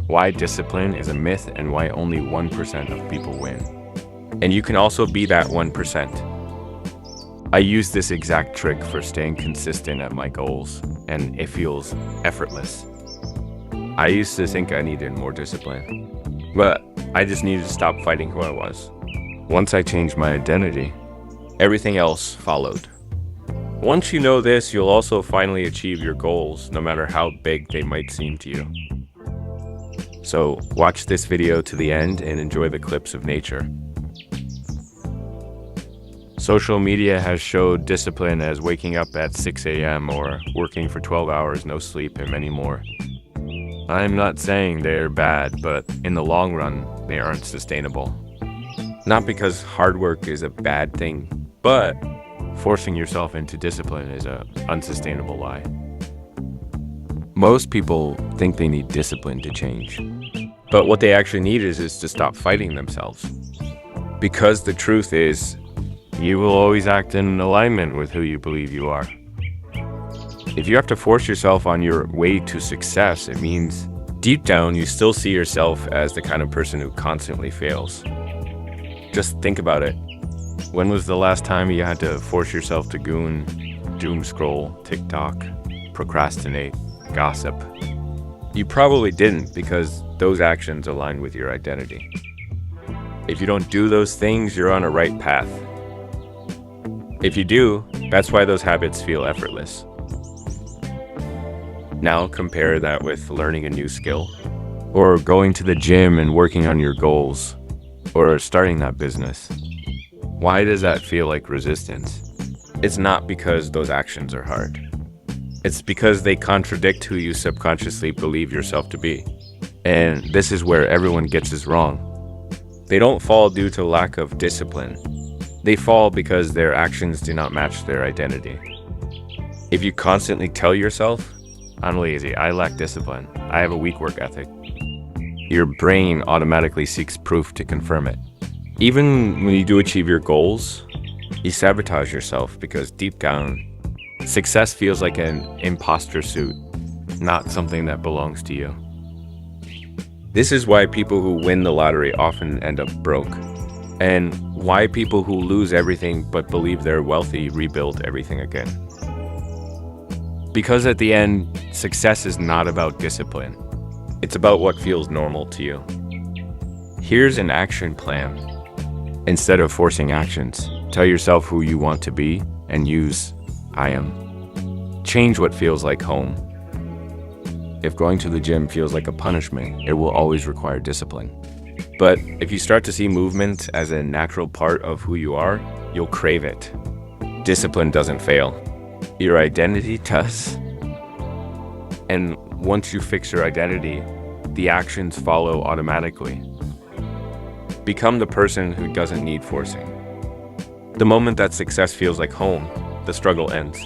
why discipline is a myth and why only 1% of people win. And you can also be that 1%. I use this exact trick for staying consistent at my goals, and it feels effortless. I used to think I needed more discipline, but I just needed to stop fighting who I was. Once I changed my identity, everything else followed. Once you know this, you'll also finally achieve your goals, no matter how big they might seem to you. So watch this video to the end and enjoy the clips of nature. Social media has showed discipline as waking up at 6 a.m. or working for 12 hours, no sleep, and many more. I'm not saying they're bad, but in the long run, they aren't sustainable. Not because hard work is a bad thing, but forcing yourself into discipline is an unsustainable lie. Most people think they need discipline to change, but what they actually need is to stop fighting themselves. Because the truth is, you will always act in alignment with who you believe you are. If you have to force yourself on your way to success, it means deep down you still see yourself as the kind of person who constantly fails. Just think about it. When was the last time you had to force yourself to goon, doom scroll, TikTok, procrastinate, gossip? You probably didn't, because those actions align with your identity. If you don't do those things, you're on a right path. If you do, that's why those habits feel effortless. Now compare that with learning a new skill, or going to the gym and working on your goals, or starting that business. Why does that feel like resistance? It's not because those actions are hard. It's because they contradict who you subconsciously believe yourself to be. And this is where everyone gets this wrong. They don't fall due to lack of discipline. They fall because their actions do not match their identity. If you constantly tell yourself, I'm lazy, I lack discipline, I have a weak work ethic, your brain automatically seeks proof to confirm it. Even when you do achieve your goals, you sabotage yourself because deep down, success feels like an imposter suit, not something that belongs to you. This is why people who win the lottery often end up broke, and why people who lose everything but believe they're wealthy rebuild everything again. Because at the end, success is not about discipline. It's about what feels normal to you. Here's an action plan. Instead of forcing actions, tell yourself who you want to be and use I am. Change what feels like home. If going to the gym feels like a punishment, it will always require discipline. But if you start to see movement as a natural part of who you are, you'll crave it. Discipline doesn't fail. Your identity does. And once you fix your identity, the actions follow automatically. Become the person who doesn't need forcing. The moment that success feels like home, the struggle ends.